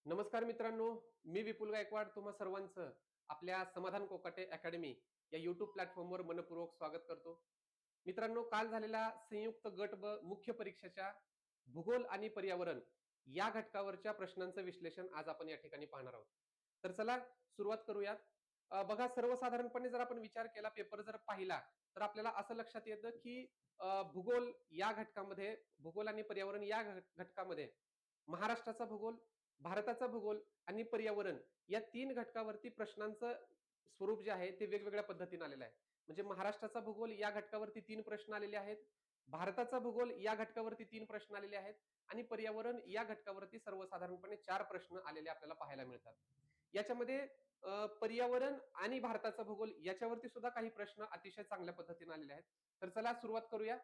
नमस्कार मित्रांनो, मी विपुल गायकवाड तुम्हा सर्वांचं आपल्या समाधान कोकाटे अकॅडमी या युट्यूब प्लॅटफॉर्मवर मनपूर्वक स्वागत करतो. मित्रांनो, काल झालेल्या संयुक्त गट ब मुख्य परीक्षेच्या भूगोल आणि पर्यावरण या घटकावरच्या प्रश्नांचं विश्लेषण आज आपण या ठिकाणी पाहणार आहोत. तर चला सुरुवात करूयात. बघा, सर्वसाधारणपणे जर आपण विचार केला, पेपर जर पाहिला, तर आपल्याला असं लक्षात येतं की भूगोल या घटकामध्ये, भूगोल आणि पर्यावरण या घटकामध्ये महाराष्ट्राचा भूगोल, भारताचा भूगोल आणि पर्यावरण या 3 घटकावरती प्रश्नांचं स्वरूप जे आहे ते वेगवेगळ्या पद्धतीने आलेलं आहे. म्हणजे महाराष्ट्राचा भूगोल या घटकावरती 3 प्रश्न आलेले आहेत. भारताचा भूगोल या घटकावरती 3 प्रश्न आलेले आहेत आणि पर्यावरण या घटकावरती सर्वसाधारणपणे 4 प्रश्न आलेले आपल्याला पाहायला मिळतात. याच्यामध्ये पर्यावरण आणि भारताचा भूगोल याच्यावरती सुद्धा काही प्रश्न अतिशय चांगल्या पद्धतीने आलेले आहेत. तर चला सुरुवात करूया.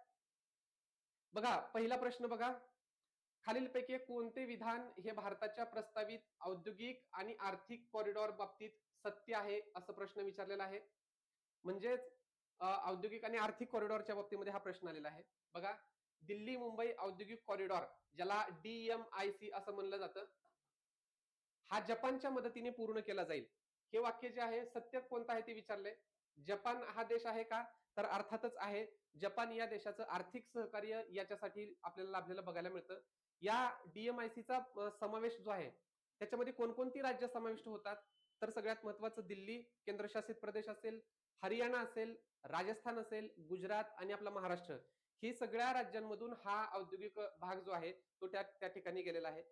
बघा, पहिला प्रश्न बघा. खालीलपैकी कोणते विधान हे भारताच्या प्रस्तावित औद्योगिक आणि आर्थिक कॉरिडॉर बाबतीत सत्य आहे, असं प्रश्न विचारलेला आहे. म्हणजेच औद्योगिक आणि आर्थिक कॉरिडॉरच्या बाबतीमध्ये हा प्रश्न आलेला आहे. बघा, दिल्ली मुंबई औद्योगिक कॉरिडॉर, ज्याला DMIC असं म्हणलं जातं, हा जपानच्या मदतीने पूर्ण केला जाईल. हे वाक्य जे आहे सत्य कोणतं आहे ते विचारले. जपान हा देश आहे का? तर अर्थातच आहे. जपान या देशाचं आर्थिक सहकार्य याच्यासाठी आपल्याला लाभलेलं बघायला मिळतं. या DMICचा समावेश जो आहे त्याच्यामध्ये कोणकोणती राज्य समाविष्ट होतात? तर सगळ्यात महत्वाचं दिल्ली केंद्रशासित प्रदेश असेल, हरियाणा असेल, राजस्थान असेल, गुजरात आणि आपला महाराष्ट्र, ही सगळ्या राज्यांमधून हा औद्योगिक भाग जो आहे तो त्या ठिकाणी गेलेला आहे.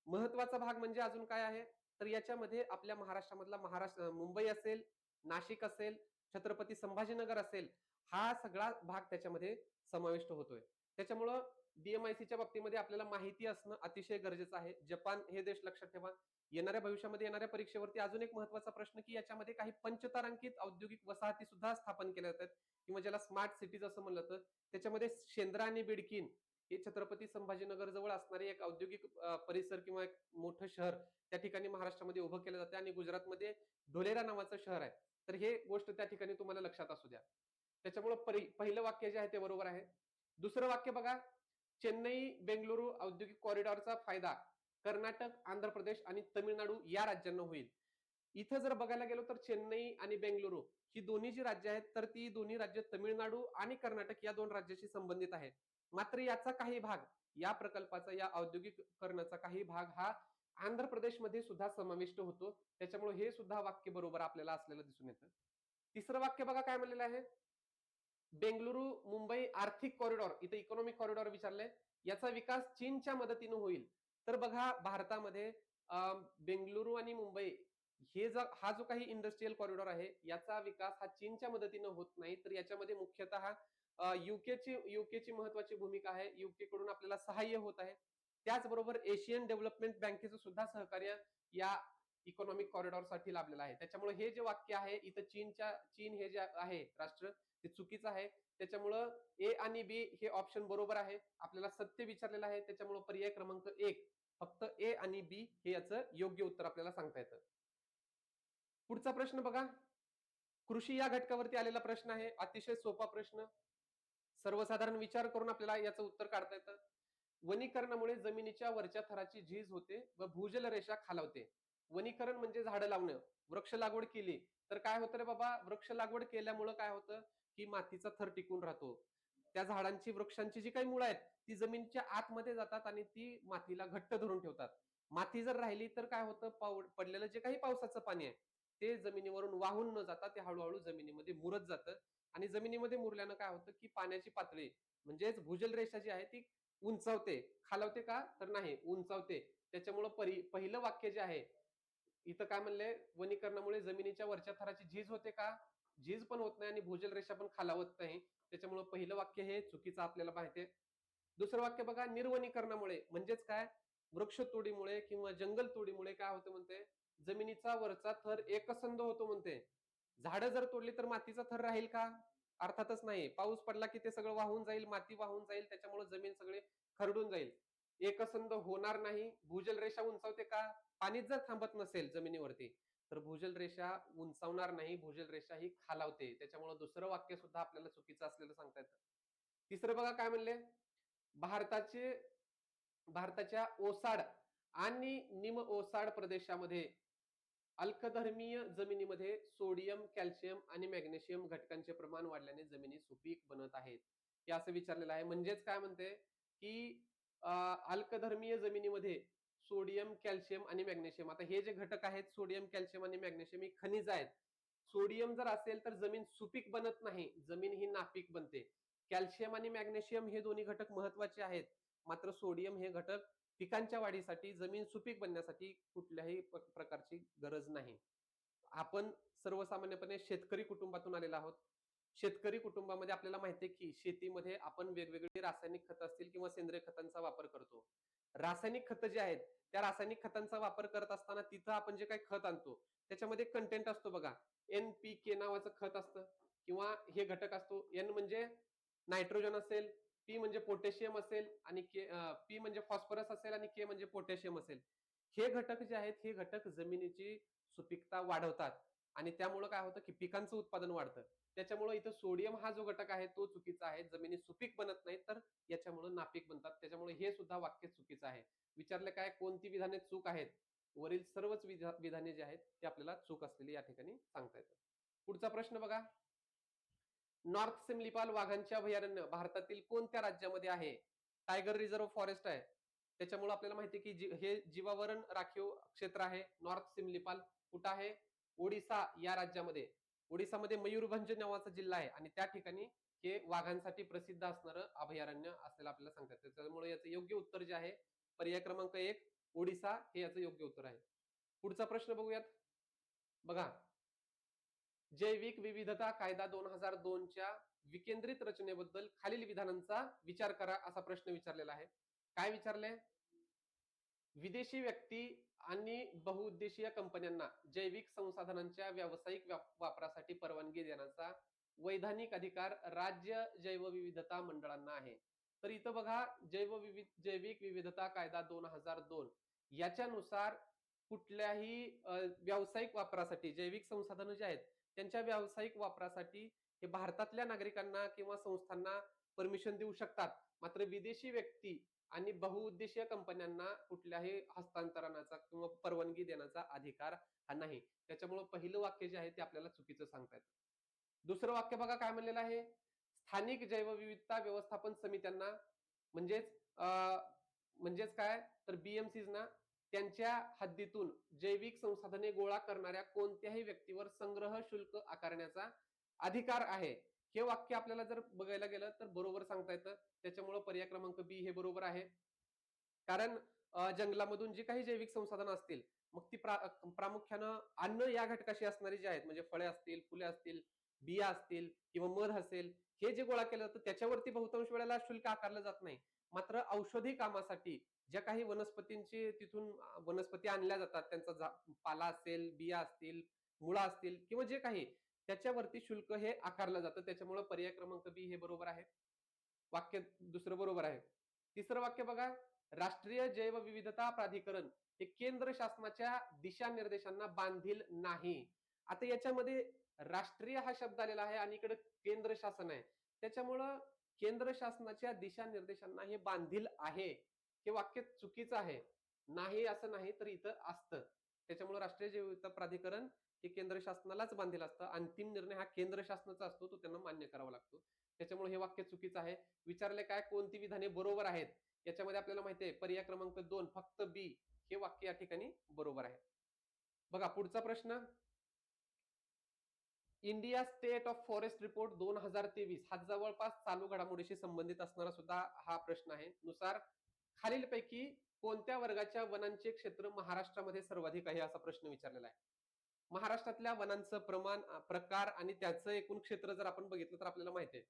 महत्वाचा भाग म्हणजे अजून काय आहे, तर याच्यामध्ये आपल्या महाराष्ट्रामधला मुंबई असेल, नाशिक असेल, छत्रपती संभाजीनगर असेल, हा सगळा भाग त्याच्यामध्ये समाविष्ट होतोय. त्याच्यामुळं DMICच्या बाबतीमध्ये आपल्याला माहिती असणं अतिशय गरजेचं आहे. जपान हे देश लक्षात ठेवा. येणाऱ्या भविष्यामध्ये येणाऱ्या परीक्षेवरती अजून एक महत्वाचा प्रश्न, की याच्यामध्ये काही पंचतारांकित औद्योगिक वसाहती सुद्धा स्थापन केल्या जातात किंवा ज्याला स्मार्ट सिटीज असं म्हणलं जातं. त्याच्यामध्ये शेंद्रा आणि बिडकीन हे छत्रपती संभाजीनगर जवळ असणारे एक औद्योगिक परिसर किंवा एक मोठं शहर त्या ठिकाणी महाराष्ट्रामध्ये उभं केलं जातं आणि गुजरातमध्ये ढोलेरा नावाचं शहर आहे. तर हे गोष्ट त्या ठिकाणी तुम्हाला लक्षात असू द्या. त्याच्यामुळे पहिलं वाक्य जे आहे ते बरोबर आहे. दुसरं वाक्य बघा, चेन्नई बेंगलुरू औद्योगिक कॉरिडॉरचा फायदा कर्नाटक, आंध्र प्रदेश आणि तमिळनाडू या राज्यांना होईल. इथं जर बघायला गेलो तर चेन्नई आणि बेंगलुरू ही दोन्ही जी राज्य आहेत, तर ती दोन्ही राज्य तमिळनाडू आणि कर्नाटक या 2 राज्याशी संबंधित आहेत. मात्र याचा काही भाग, या प्रकल्पाचा, या औद्योगिकरणाचा काही भाग हा आंध्र प्रदेशमध्ये सुद्धा समाविष्ट होतो. त्याच्यामुळे हे सुद्धा वाक्य बरोबर आपल्याला असलेलं दिसून येतं. तिसरं वाक्य बघा काय म्हणलेलं आहे. बेंगलुरू मुंबई आर्थिक कॉरिडॉर, इथे इकॉनॉमिक कॉरिडॉर विचारलंय, याचा विकास चीनच्या मदतीने होईल. तर बघा, भारतामध्ये बेंगलुरू आणि मुंबई हा जो काही इंडस्ट्रीयल कॉरिडॉर आहे याचा विकास हा चीनच्या मदतीने होत नाही, तर याच्यामध्ये मुख्यतः युकेची महत्वाची भूमिका आहे. युके कडून आपल्याला सहाय्य होत आहे. त्याचबरोबर एशियन डेव्हलपमेंट बँकेचं सुद्धा सहकार्य या इकॉनॉमिक कॉरिडॉर साठी लाभलेलं आहे. त्याच्यामुळे हे जे वाक्य आहे इथं चीन हे जे आहे राष्ट्र, ते चुकीचं आहे. त्याच्यामुळं ए आणि बी हे ऑप्शन बरोबर आहे. आपल्याला सत्य विचारलेलं आहे, त्याच्यामुळे पर्याय क्रमांक 1 फक्त ए आणि बी हे याचं योग्य उत्तर आपल्याला सांगता येतं. पुढचा प्रश्न बघा, कृषी या घटकावरती आलेला प्रश्न आहे. अतिशय सोपा प्रश्न, सर्वसाधारण विचार करून आपल्याला याचं उत्तर काढता येतं. वनीकरणामुळे जमिनीच्या वरच्या थराची झीज होते व भूजल रेषा खालावते. वनीकरण म्हणजे झाडं लावणं. वृक्ष लागवड केली तर काय होतं रे बाबा, वृक्ष लागवड केल्यामुळं काय होतं, की मातीचा थर टिकून राहतो. त्या झाडांची, वृक्षांची जी काही मुळं आहेत ती जमिनीच्या आतमध्ये जातात आणि ती मातीला घट्ट धरून ठेवतात. माती जर राहिली तर काय होतं, पडलेलं जे काही पावसाचं पाणी आहे ते जमिनीवरून वाहून न जाता ते हळूहळू जमिनीमध्ये मुरत जातं आणि जमिनीमध्ये मुरल्यानं काय होतं, की पाण्याची पातळी म्हणजेच भूजल रेषा जी आहे ती उंचावते. खालावते का? तर नाही, उंचावते. त्याच्यामुळं पहिलं वाक्य जे आहे इथं काय म्हणलंय, वनीकरणामुळे जमिनीच्या वरच्या थराची झीज होते का? झीज पण होत नाही आणि भूजल रेषा पण खालावत नाही. त्याच्यामुळे पहिलं वाक्य हे चुकीचं आपल्याला माहितीये. दुसरं वाक्य बघा, निर्वनीकरणामुळे म्हणजेच काय, वृक्षतोडीमुळे किंवा जंगल तोडीमुळे काय होतं म्हणते, जमिनीचा वरचा थर एकसंध होतो म्हणते. झाडं जर तोडली तर मातीचा थर राहील का? अर्थातच नाही. पाऊस पडला की ते सगळं वाहून जाईल, माती वाहून जाईल, त्याच्यामुळे जमीन सगळी खरडून जाईल. एकसंध होणार नाही. भूजल रेषा उंचावते का? पाणीच जर थांबत नसेल जमिनीवरती तर भूजल रेषा उंचावणार नाही, भूजल रेषा ही खालावते. त्याच्यामुळे दुसरं वाक्य सुद्धा आपल्याला चुकीचं असलेलं सांगता येतं. तिसरं बघा काय म्हणले, भारताचे भारताच्या ओसाड आणि निम ओसाड प्रदेशामध्ये अल्कधर्मीय जमिनीमध्ये सोडियम, कॅल्शियम आणि मॅग्नेशियम घटकांचे प्रमाण वाढल्याने जमिनी सुपीक बनत आहेत. हे असं विचारलेलं आहे. म्हणजेच काय म्हणते, की अल्कधर्मीय जमिनीमध्ये सोडियम, कॅल्शियम आणि मॅग्नेशियम, आता हे जे घटक आहेत सोडियम, कॅल्शियम आणि मॅग्नेशियम ही खनिज आहेत. सोडियम जर असेल तर जमीन सुपीक बनत नाही, जमीन ही नापीक बनते. कॅल्शियम आणि मॅग्नेशियम हे दोन्ही घटक महत्वाचे आहेत. मात्र सोडियम हे घटक पिकांच्या वाढीसाठी, जमीन सुपीक बनण्यासाठी कुठल्याही प्रकारची गरज नाही. आपण सर्वसामान्यपणे शेतकरी कुटुंबातून आलेलो आहोत. शेतकरी कुटुंबामध्ये आपल्याला माहिती आहे, की शेतीमध्ये आपण वेगवेगळी रासायनिक खतं असतील किंवा सेंद्रिय खतांचा वापर करतो. रासायनिक खतं जे आहेत, त्या रासायनिक खतांचा वापर करत असताना तिथं आपण जे काही खत आणतो, त्याच्यामध्ये कंटेंट असतो बघा. NPK नावाचं खत असतं किंवा हे घटक असतो. N म्हणजे नायट्रोजन असेल, P म्हणजे पोटॅशियम असेल आणि P म्हणजे फॉस्फरस असेल आणि K म्हणजे पोटॅशियम असेल. हे घटक जे आहेत, हे घटक जमिनीची सुपीकता वाढवतात आणि त्यामुळे काय होतं, की पिकांचं उत्पादन वाढतं. त्याच्यामुळे इथं सोडियम हा जो घटक आहे तो चुकीचा आहे. जमिनी सुपीक बनत नाही, तर याच्यामुळे नापीक बनतात. त्याच्यामुळे हे सुद्धा वाक्य चुकीचं आहे. विचारले काय कोणती विधाने चूक आहेत? वरील सर्वच विधाने जे आहेत ते आपल्याला चूक असलेली या ठिकाणी सांगता येतात. पुढचा प्रश्न बघा. नॉर्थ सिमलीपाल वाघांचे अभयारण्य भारतातील कोणत्या राज्यामध्ये आहे? टायगर रिझर्व्ह फॉरेस्ट आहे. त्याच्यामुळे आपल्याला माहिती आहे की हे जीवावरण राखीव क्षेत्र आहे. नॉर्थ सिमलीपाल कुठं आहे? ओडिसा या राज्यामध्ये. ओडिसामध्ये मयूरभंज नावाचा जिल्हा आहे आणि त्या ठिकाणी हे वाघांसाठी प्रसिद्ध असणारं अभयारण्य असलेलं आपल्याला सांगतात. त्याच्यामुळे याचं योग्य उत्तर जे आहे पर्याय क्रमांक 1 ओडिसा हे याचं योग्य उत्तर आहे. पुढचा प्रश्न बघूयात. बघा, जैविक विविधता कायदा 2002च्या विकेंद्रित रचनेबद्दल खालील विधानांचा विचार करा असा प्रश्न विचारलेला आहे. काय विचारले? विदेशी व्यक्ती आणि बहुउद्देशीय कंपन्यांना जैविक संसाधनांच्या व्यावसायिक वापरासाठी परवानगी देण्याचा वैधानिक अधिकार राज्य जैवविविधता मंडळांना आहे. तर इथं बघा, जैविक विविधता कायदा 2002 याच्यानुसार कुठल्याही व्यावसायिक वापरासाठी जैविक संसाधनं जे आहेत त्यांच्या व्यावसायिक वापरासाठी हे भारतातल्या नागरिकांना किंवा संस्थांना परमिशन देऊ शकतात. मात्र विदेशी व्यक्ती आणि बहुउद्देशीय कंपन्यांना कुठल्याही हस्तांतरणाचा किंवा परवानगी देण्याचा अधिकार हा नाही. त्याच्यामुळे पहिलं वाक्य जे आहे ते आपल्याला चुकीचं सांगता येतं. दुसरं वाक्य बघा काय म्हणलेलं आहे. स्थानिक जैवविविधता व्यवस्थापन समित्यांना म्हणजेच म्हणजेच काय तर BMCs ना त्यांच्या हद्दीतून जैविक संसाधने गोळा करणाऱ्या कोणत्याही व्यक्तीवर संग्रह शुल्क आकारण्याचा अधिकार आहे. हे वाक्य आपल्याला जर बघायला गेलं तर बरोबर सांगता येतं. त्याच्यामुळे पर्याय क्रमांक बी हे बरोबर आहे. कारण जंगलामधून जी काही जैविक संसाधनं असतील, मग ती प्रामुख्यानं अन्न या घटकाशी असणारी जी आहेत, म्हणजे फळे असतील, फुले असतील, बिया असतील किंवा मध असेल, हे जे गोळा केलं जातं त्याच्यावरती बहुतांश वेळेला शुल्क आकारलं जात नाही. मात्र औषधी कामासाठी ज्या काही वनस्पतींची तिथून वनस्पती आणल्या जातात, त्यांचा पाला असेल, बिया असतील, मुळा असतील किंवा जे काही त्याच्यावरती शुल्क हे आकारलं जातं. त्याच्यामुळे पर्याय क्रमांक बी हे बरोबर आहे. वाक्य दुसरं बरोबर आहे. तिसरं वाक्य बघा, राष्ट्रीय जैवविविधता प्राधिकरण हे केंद्र शासनाच्या दिशानिर्देशांना बांधील नाही. आता याच्यामध्ये राष्ट्रीय हा शब्द आलेला आहे आणि इकडे केंद्र शासन आहे. त्याच्यामुळं केंद्र शासनाच्या दिशानिर्देशांना हे बांधील आहे हे वाक्य चुकीचं आहे. नाही असं नाही तर इथं असतं. त्याच्यामुळे राष्ट्रीय जैवविविधता प्राधिकरण हे केंद्र शासनालाच बांधील असतं. अंतिम निर्णय हा केंद्र शासनाचा असतो, तो त्यांना मान्य करावा लागतो. त्याच्यामुळे हे वाक्य चुकीचं आहे. विचारले काय कोणती विधाने बरोबर आहेत? याच्यामध्ये आपल्याला माहिती आहे पर्याय क्रमांक 2 फक्त बी हे वाक्य या ठिकाणी बरोबर आहे. बघा पुढचा प्रश्न. India state of forest report 2023 हा जवळपास चालू घडामोडीशी संबंधित असणारा सुद्धा हा प्रश्न आहे. नुसार खालीलपैकी कोणत्या वर्गाच्या वनांचे क्षेत्र महाराष्ट्रामध्ये सर्वाधिक आहे असा प्रश्न विचारलेला आहे. महाराष्ट्रातल्या वनांचं प्रमाण, प्रकार आणि त्याचं एकूण क्षेत्र जर आपण बघितलं तर आपल्याला माहिती आहे.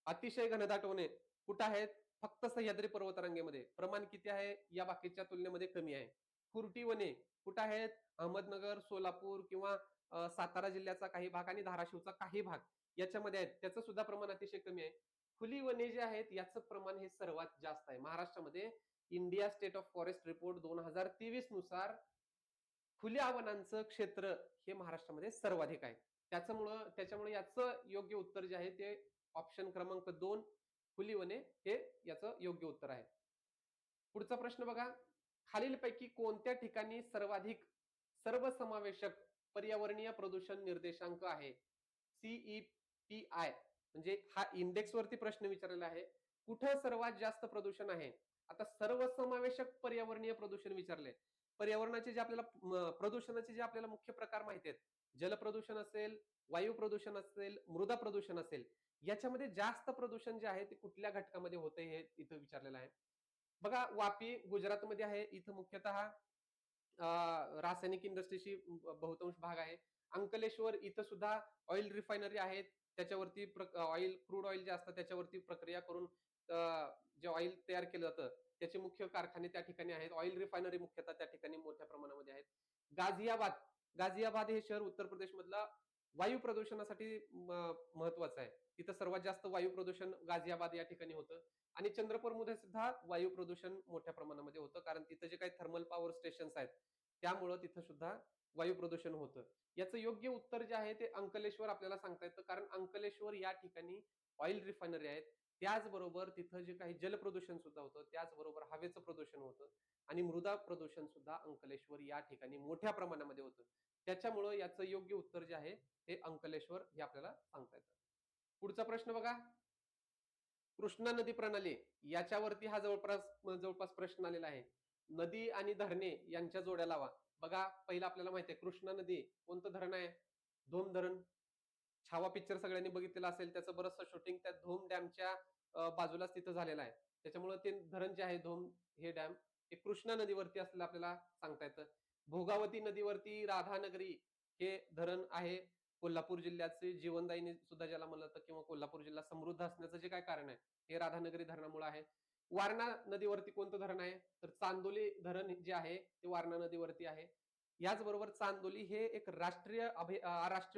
अतिशय घनदाट वने कुठं आहेत? फक्त सह्याद्री पर्वतरांगेमध्ये. प्रमाण किती आहे? या बाकीच्या तुलनेमध्ये कमी आहे. खुरटी वने कुठं आहेत? अहमदनगर, सोलापूर किंवा सातारा जिल्ह्याचा काही भाग आणि धाराशिवचा काही भाग याच्यामध्ये आहेत. त्याचं सुद्धा प्रमाण अतिशय कमी आहे. खुली वने जे आहेत याचं प्रमाण हे सर्वात जास्त आहे. महाराष्ट्रामध्ये India state of forest report 2023 नुसार खुल्या वनांचं क्षेत्र हे महाराष्ट्रामध्ये सर्वाधिक आहे. त्याच्यामुळे याचं योग्य उत्तर जे आहे ते ऑप्शन क्रमांक 2 खुली वने हे याचं योग्य उत्तर आहे. पुढचा प्रश्न बघा. खालीलपैकी कोणत्या ठिकाणी सर्वाधिक सर्वसमावेशक पर्यावरणीय प्रदूषण निर्देशांक आहे? CEPI म्हणजे हा इंडेक्स वरती प्रश्न विचारलेला आहे. कुठं सर्वात जास्त प्रदूषण आहे? आता सर्वसमावेशक पर्यावरणीय प्रदूषण विचारले. पर्यावरणाचे जे आपल्याला प्रदूषणाचे जे आपल्याला मुख्य प्रकार माहिती आहेत, जलप्रदूषण असेल, वायू प्रदूषण असेल, मृदा प्रदूषण असेल, याच्यामध्ये जास्त प्रदूषण जे आहे ते कुठल्या घटकामध्ये होते हे इथं विचारलेलं आहे. बघा, वापी गुजरातमध्ये आहे. इथं मुख्यतः रासायनिक इंडस्ट्रीशी बहुतांश भाग आहे. अंकलेश्वर इथं सुद्धा ऑइल रिफायनरी आहेत. त्याच्यावरती ऑइल, क्रूड ऑइल जे असतं त्याच्यावरती प्रक्रिया करून जे ऑइल तयार केलं जातं त्याचे मुख्य कारखाने त्या ठिकाणी आहेत. ऑइल रिफायनरी मुख्यतः त्या ठिकाणी मोठ्या प्रमाणामध्ये आहेत. गाझियाबाद गाझियाबाद हे शहर उत्तर प्रदेश मधलं वायू प्रदूषणासाठी महत्वाचं आहे. तिथं सर्वात जास्त वायू प्रदूषण गाझियाबाद या ठिकाणी होतं. आणि चंद्रपूरमध्ये सुद्धा वायू प्रदूषण मोठ्या प्रमाणामध्ये होतं, कारण तिथं जे काही थर्मल पॉवर स्टेशन्स आहेत त्यामुळं तिथं सुद्धा वायू प्रदूषण होतं. याचं योग्य उत्तर जे आहे ते अंकलेश्वर आपल्याला सांगता येतं, कारण अंकलेश्वर या ठिकाणी ऑइल रिफायनरी आहेत. त्याचबरोबर तिथं जे काही जलप्रदूषण सुद्धा होतं, त्याचबरोबर हवेचं प्रदूषण होतं आणि मृदा प्रदूषण सुद्धा अंकलेश्वर या ठिकाणी मोठ्या प्रमाणामध्ये होतं. त्याच्यामुळं याचं योग्य उत्तर जे आहे ते अंकलेश्वर हे आपल्याला सांगता येतं. पुढचा प्रश्न बघा. कृष्णा नदी प्रणाली याच्यावरती हा जवळपास प्रश्न आलेला आहे. नदी आणि धरणे यांच्या जोड्या लावा. बघा, पहिला आपल्याला माहिती आहे कृष्णा नदी कोणतं धरण आहे? धोम धरण. छावा पिक्चर सगळ्यांनी बघितलेला असेल. त्याचं बरंचसं शूटिंग त्या धोम डॅमच्या बाजूलाच तिथं झालेलं आहे. त्याच्यामुळे ते धरण जे आहे धोम हे डॅम हे कृष्णा नदीवरती असलेलं आपल्याला सांगता येतं. भोगावती नदीवरती राधानगरी हे धरण आहे. कोल्हापूर जिल्ह्याचे जीवनदायिनी सुद्धा ज्याला म्हणलं जातं, किंवा कोल्हापूर जिल्हा समृद्ध असण्याचं जे काय कारण आहे हे राधानगरी धरणामुळे आहे. वारणा नदीवरती कोणतं धरण आहे? तर चांदोली धरण जे आहे ते वारणा नदीवरती आहे. याचबरोबर चांदोली हे एक राष्ट्रीय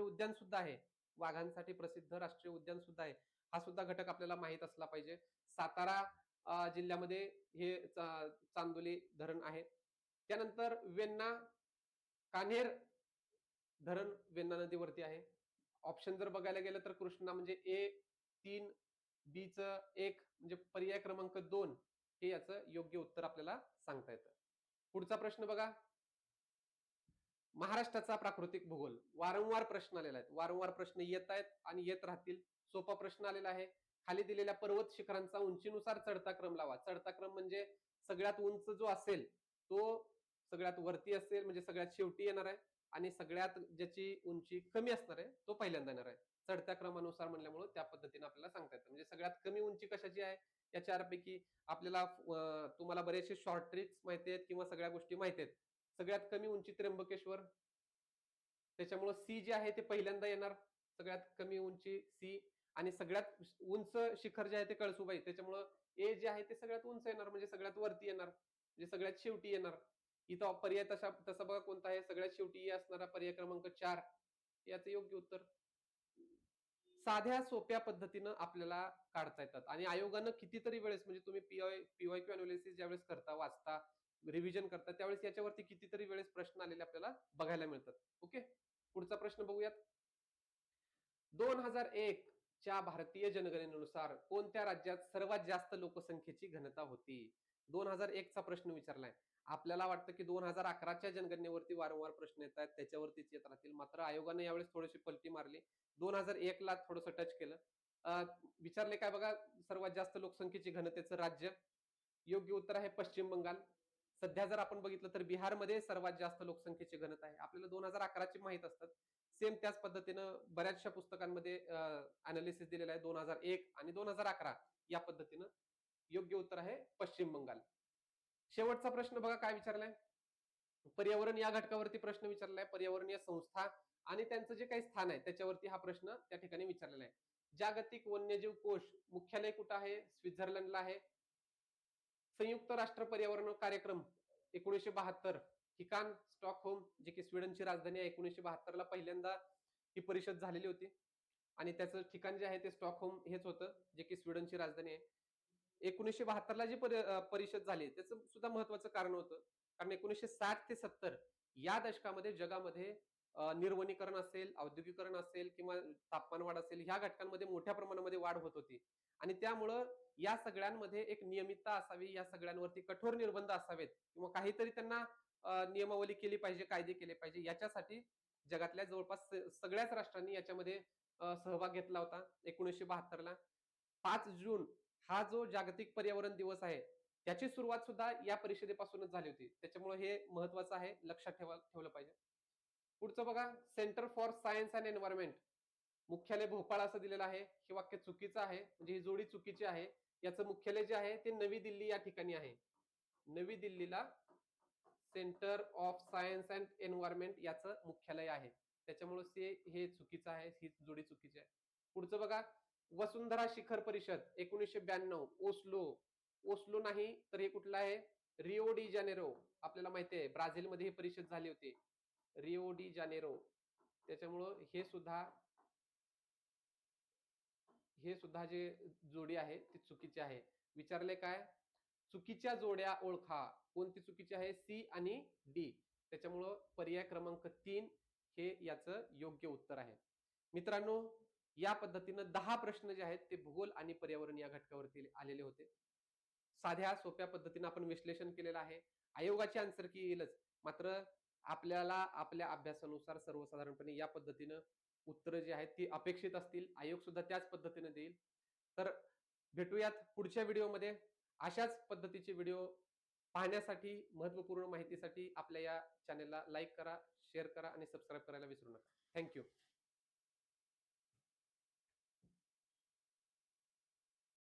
उद्यान सुद्धा आहे. वाघांसाठी प्रसिद्ध राष्ट्रीय उद्यान सुद्धा आहे. हा सुद्धा घटक आपल्याला माहित असला पाहिजे. सातारा जिल्ह्यामध्ये हे चांदोली धरण आहे. त्यानंतर वेण्णा कान्हेर धरण वेण्णा नदीवरती आहे. ऑप्शन जर बघायला गेलं तर कृष्णा म्हणजे ए 3, बी च 1 म्हणजे पर्याय क्रमांक 2 हे याचं योग्य उत्तर आपल्याला सांगता येतं. पुढचा प्रश्न बघा. महाराष्ट्राचा प्राकृतिक भूगोल वारंवार प्रश्न आलेला आहे. वारंवार प्रश्न येत आहेत आणि येत राहतील. सोपा प्रश्न आलेला आहे. खाली दिलेल्या पर्वत शिखरांचा उंचीनुसार चढता क्रम लावा. चढता क्रम म्हणजे सगळ्यात उंच जो असेल तो सगळ्यात वरती असेल, म्हणजे सगळ्यात शेवटी येणार आहे, आणि सगळ्यात ज्याची उंची कमी असणार आहे तो पहिल्यांदा येणार आहे. चढत्या क्रमानुसार म्हणल्यामुळे त्या पद्धतीने आपल्याला सांगता येतं. म्हणजे सगळ्यात कमी उंची कशाची आहे या चारपैकी आपल्याला तुम्हाला बरेचसे शॉर्ट ट्रिक्स माहिती आहेत किंवा सगळ्या गोष्टी माहिती आहेत. सगळ्यात कमी उंची त्र्यंबकेश्वर, त्याच्यामुळे सी जे आहे ते पहिल्यांदा येणार. सगळ्यात कमी उंची सी. आणि सगळ्यात उंच शिखर जे आहे ते कळसुबाई, त्याच्यामुळं ए जे आहे ते सगळ्यात उंच येणार, म्हणजे सगळ्यात वरती येणार, म्हणजे सगळ्यात शेवटी येणार. इथं पर्याय तसा बघा कोणता आहे, सगळ्यात शेवटी ए असणारा पर्याय क्रमांक 4 याचं योग्य उत्तर. साध्या सोप्या पद्धतीनं आपल्याला काढता येतात आणि आयोगानं कितीतरी वेळेस, म्हणजे तुम्ही पीवायक्यू अनालिसिस ज्यावेळेस करता, वाचता, रिव्हिजन करता, त्यावेळेस याच्यावरती कितीतरी वेळेस प्रश्न आलेले आपल्याला बघायला मिळतात. ओके, पुढचा प्रश्न बघूयात. 2001 च्या भारतीय जनगणनेनुसार कोणत्या राज्यात सर्वात जास्त लोकसंख्येची घनता होती? 2001 चा प्रश्न विचारलाय. आपल्याला वाटतं की 2011च्या जनगणनेवरती वारंवार प्रश्न येत आहेत, त्याच्यावरतीच येत राहतील. मात्र आयोगाने यावेळेस थोडीशी पलटी मारली. 2001 ला थोडंसं टच केलं. विचारले काय बघा, सर्वात जास्त लोकसंख्येची घनतेचं राज्य. योग्य उत्तर आहे पश्चिम बंगाल. सध्या जर आपण बघितलं तर बिहारमध्ये सर्वात जास्त लोकसंख्येची घनता आहे. आपल्याला 2011 ची माहित असतात. सेम त्याच पद्धतीनं बऱ्याचशा पुस्तकांमध्ये अनालिसिस दिलेलं आहे 2001 आणि 2011 या पद्धतीनं. योग्य उत्तर आहे पश्चिम बंगाल. शेवटचा प्रश्न बघा काय विचारलाय. पर्यावरण या घटकावरती प्रश्न विचारलाय. पर्यावरणीय संस्था आणि त्यांचं जे काही स्थान आहे त्याच्यावरती हा प्रश्न त्या ठिकाणी विचारलेला आहे. जागतिक वन्यजीव कोष मुख्यालय कुठं आहे? स्वित्झर्लंडला आहे. संयुक्त राष्ट्र पर्यावरण कार्यक्रम 1972, ठिकाण स्टॉकहोम, जे की स्वीडनची राजधानी आहे. 1972 ला पहिल्यांदा ही परिषद झालेली होती आणि त्याचं ठिकाण जे आहे ते स्टॉकहोम हेच होतं, जे की स्वीडनची राजधानी आहे. 1972 ला जी परिषद झाली त्याचं सुद्धा महत्वाचं कारण होतं, कारण 1960 ते 70 या दशकामध्ये जगामध्ये निर्वनीकरण असेल, औद्योगिकरण असेल किंवा तापमान वाढ असेल, ह्या घटकांमध्ये मोठ्या प्रमाणामध्ये वाढ होत होती आणि त्यामुळं या सगळ्यांमध्ये एक नियमितता असावी, या सगळ्यांवरती कठोर निर्बंध असावेत किंवा काहीतरी त्यांना नियमावली केली पाहिजे, कायदे केले पाहिजे. याच्यासाठी जगातल्या जवळपास सगळ्याच राष्ट्रांनी याच्यामध्ये सहभाग घेतला होता. 1972 ला 5 जून हा जो जागतिक पर्यावरण दिवस आहे, त्याची सुरुवात सुद्धा या परिषदेपासूनच झाली होती. त्याच्यामुळे हे महत्वाचं आहे, लक्षात ठेवलं पाहिजे. पुढचं बघा, centre for science and environment मुख्यालय भोपाळ असं दिलेलं आहे. हे वाक्य चुकीचं आहे, म्हणजे ही जोडी चुकीची आहे. याचं मुख्यालय जे आहे ते नवी दिल्ली या ठिकाणी आहे. नवी दिल्लीला centre of science and environment याचं मुख्यालय आहे. त्याच्यामुळे हे चुकीचं आहे, ही जोडी चुकीची आहे. पुढचं बघा, वसुंधरा शिखर परिषद 1992 ओस्लो. ओस्लो नाही तर हे कुठलं आहे? Rio D Janeiro. आपल्याला माहिती आहे ब्राझीलमध्ये ही परिषद झाली होती. Rio D Janeiro. त्याच्यामुळं हे सुद्धा जे जोडी आहे ती चुकीची आहे. विचारले काय? चुकीच्या जोड्या ओळखा. कोणती चुकीची आहे? सी आणि डी. त्याच्यामुळं पर्याय क्रमांक 3 हे याचं योग्य उत्तर आहे. मित्रांनो, या पद्धतीनं 10 प्रश्न जे आहेत ते भूगोल आणि पर्यावरण या घटकावरती आलेले होते. साध्या सोप्या पद्धतीनं आपण विश्लेषण केलेलं आहे. आयोगाची आन्सर की येईलच, मात्र आपल्याला आपल्या अभ्यासानुसार सर्वसाधारणपणे या पद्धतीनं उत्तरं जी आहेत ती अपेक्षित असतील. आयोग सुद्धा त्याच पद्धतीने देईल. तर भेटूयात पुढच्या व्हिडिओमध्ये. अशाच पद्धतीचे व्हिडिओ पाहण्यासाठी, महत्वपूर्ण माहितीसाठी आपल्या या चॅनेलला लाईक करा, शेअर करा आणि सबस्क्राईब करायला विसरू नका. Thank you.